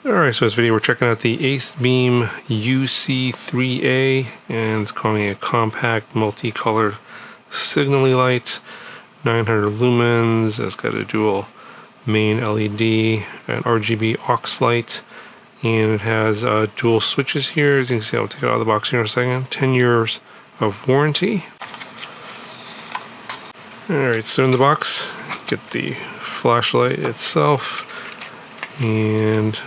Alright, so this video we're checking out the ACEBEAM UC3A, and it's calling a compact multicolor signaling light, 900 lumens. It's got a dual main LED, an RGB aux light, and it has dual switches here. As you can see, I'll take it out of the box here in a second. 10 years of warranty. Alright, so in the box, get the flashlight itself and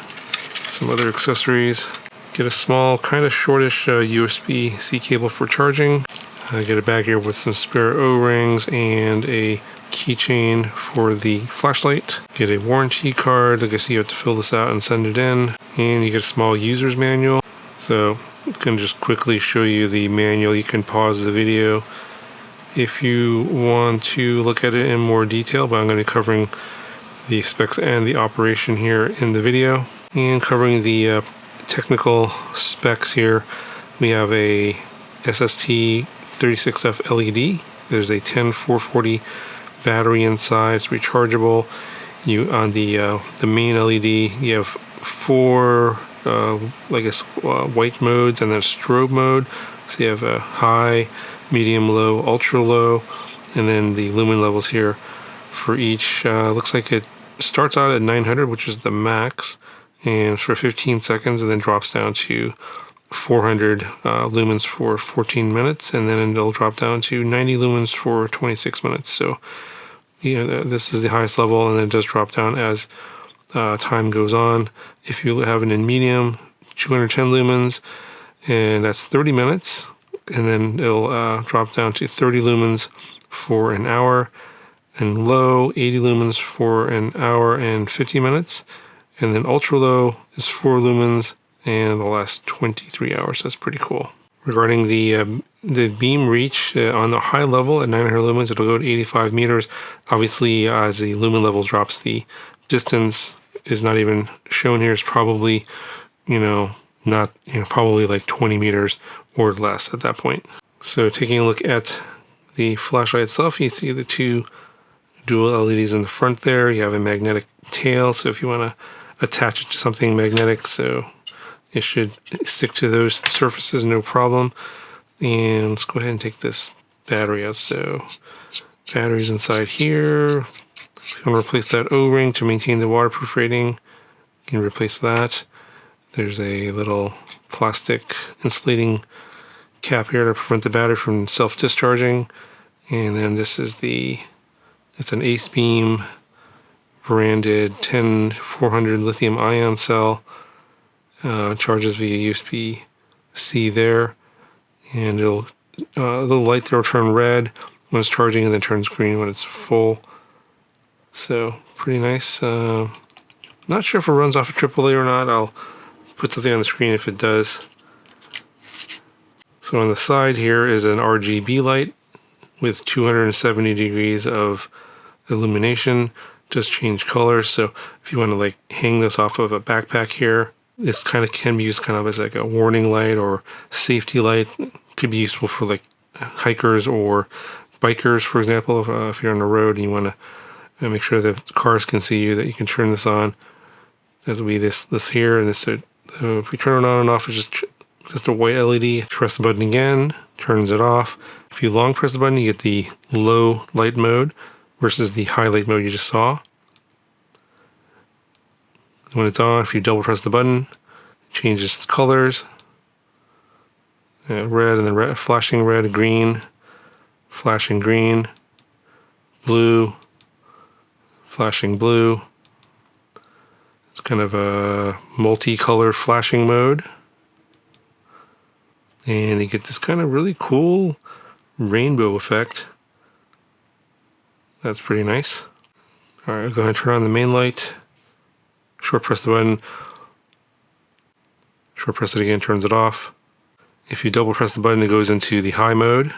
some other accessories. Get a small, kind of shortish USB-C cable for charging. Get a bag here with some spare O-rings and a keychain for the flashlight. Get a warranty card. I guess you have to fill this out and send it in. And you get a small user's manual. So I'm going to just quickly show you the manual. You can pause the video if you want to look at it in more detail, but I'm going to be covering the specs and the operation here in the video. And covering the technical specs here, we have a SST 36F LED. There's a 10440 battery inside. It's rechargeable. On the main LED, you have four white modes and then strobe mode. So you have a high, medium, low, ultra low, and then the lumen levels here for each. Looks like it starts out at 900, which is the max, and for 15 seconds, and then drops down to 400 lumens for 14 minutes, and then it'll drop down to 90 lumens for 26 minutes. So, this is the highest level, and then it does drop down as time goes on. If you have it in medium, 210 lumens, and that's 30 minutes, and then it'll drop down to 30 lumens for an hour, and low, 80 lumens for an hour and 50 minutes. And then ultra low is 4 lumens and the last 23 hours. That's pretty cool. Regarding the beam reach, on the high level at 900 lumens, it'll go to 85 meters. Obviously, as the lumen level drops, the distance is not even shown here. It's probably, probably like 20 meters or less at that point. So taking a look at the flashlight itself, you see the two dual LEDs in the front there. You have a magnetic tail, so if you want to attach it to something magnetic, so it should stick to those surfaces no problem. And let's go ahead and take this battery out. So battery's inside here. If you want to replace that O-ring to maintain the waterproof rating, you can replace that. There's a little plastic insulating cap here to prevent the battery from self-discharging. And then this is it's an ACEBEAM branded 10400 lithium ion cell. Charges via USB-C there, and a little light there will turn red when it's charging and then turns green when it's full. So pretty nice. Not sure if it runs off of AAA or not. I'll put something on the screen if it does. So on the side here is an RGB light with 270 degrees of illumination. Just change colors. So if you want to hang this off of a backpack here, this kind of can be used kind of as like a warning light or safety light. Could be useful for hikers or bikers, for example. If you're on the road and you want to make sure that cars can see you, that you can turn this on. As we this here, and this if we turn it on and off, it's just a white LED. Press the button again, turns it off. If you long press the button, you get the low light mode versus the high light mode you just saw. When it's on, if you double press the button, it changes the colors. Red, and then red, flashing red, green, flashing green, blue, flashing blue. It's kind of a multicolor flashing mode. And you get this kind of really cool rainbow effect. That's pretty nice. Alright, I'll go ahead and turn on the main light. Short press the button. Short press it again, turns it off. If you double press the button, it goes into the high mode.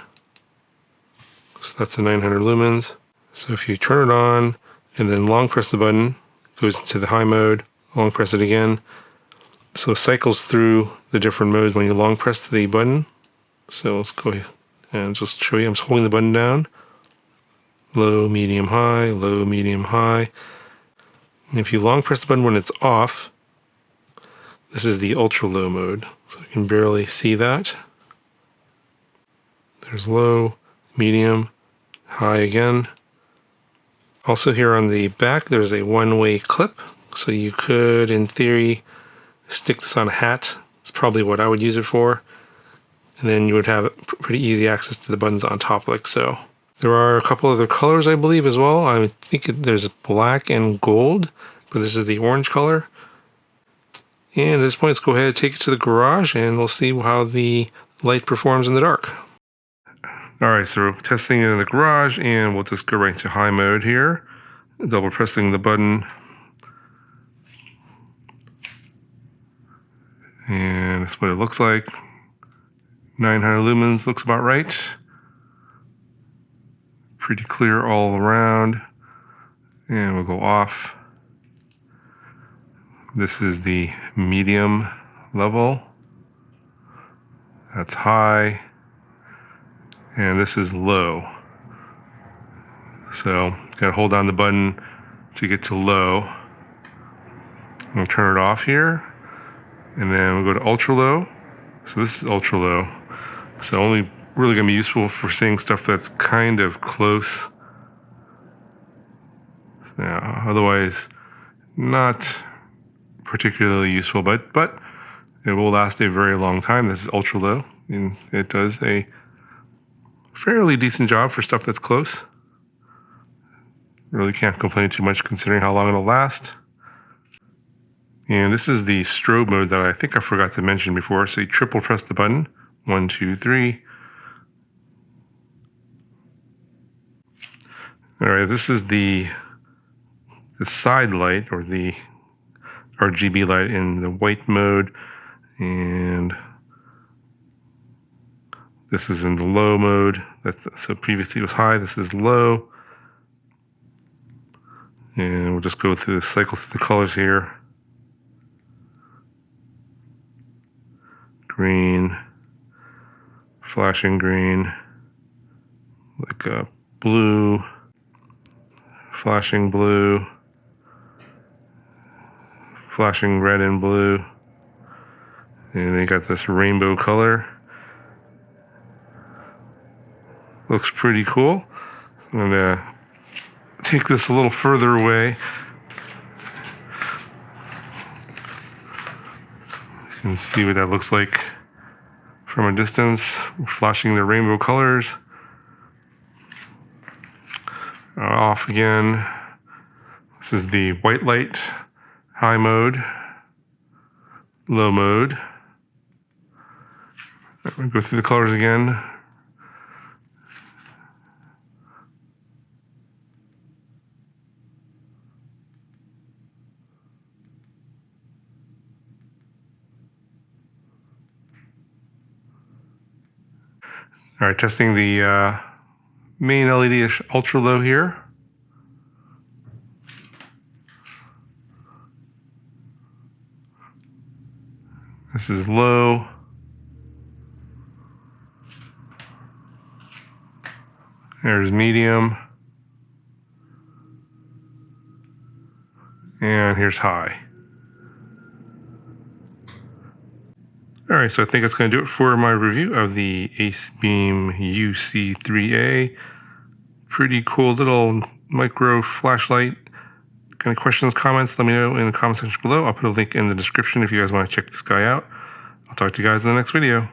So that's the 900 lumens. So if you turn it on and then long press the button, it goes into the high mode. Long press it again. So it cycles through the different modes when you long press the button. So let's go ahead and just show you. I'm just holding the button down. Low, medium, high, low, medium, high. And if you long press the button when it's off, This is the ultra low mode, so you can barely see that. There's low, medium, high again. Also here on the back, there's a one-way clip, so you could, in theory, stick this on a hat. It's probably what I would use it for. And then you would have pretty easy access to the buttons on top like so. There are a couple other colors, I believe, as well. I think there's black and gold, but this is the orange color. And at this point, let's go ahead and take it to the garage, and we'll see how the light performs in the dark. All right, so we're testing it in the garage, and we'll just go right to high mode here. Double pressing the button. And that's what it looks like. 900 lumens looks about right. Pretty clear all around. And we'll go off. This is the medium level. That's high. And this is low. So, gotta hold down the button to get to low. We'll turn it off here. And then we'll go to ultra low. So this is ultra low. So only really gonna be useful for seeing stuff that's kind of close. Now, otherwise, not particularly useful, but it will last a very long time. This is ultra low, and it does a fairly decent job for stuff that's close. Really can't complain too much considering how long it'll last. And this is the strobe mode that I think I forgot to mention before. So you triple press the button. 1, 2, 3. All right, this is the side light, or the RGB light in the white mode, and this is in the low mode. So previously it was high, this is low. And we'll just go through the cycle through the colors here. Green, flashing green, like a blue, flashing blue, flashing red and blue, and then you got this rainbow color. Looks pretty cool. I'm gonna take this a little further away. You can see what that looks like from a distance, flashing the rainbow colors. Off again. This is the white light, high mode, low mode. We'll go through the colors again. All right, testing the main LED ultra low here. This is low. There's medium. And here's high. All right, so I think that's going to do it for my review of the ACEBEAM UC3A. Pretty cool little micro flashlight. Any questions, comments, let me know in the comment section below. I'll put a link in the description if you guys want to check this guy out. I'll talk to you guys in the next video.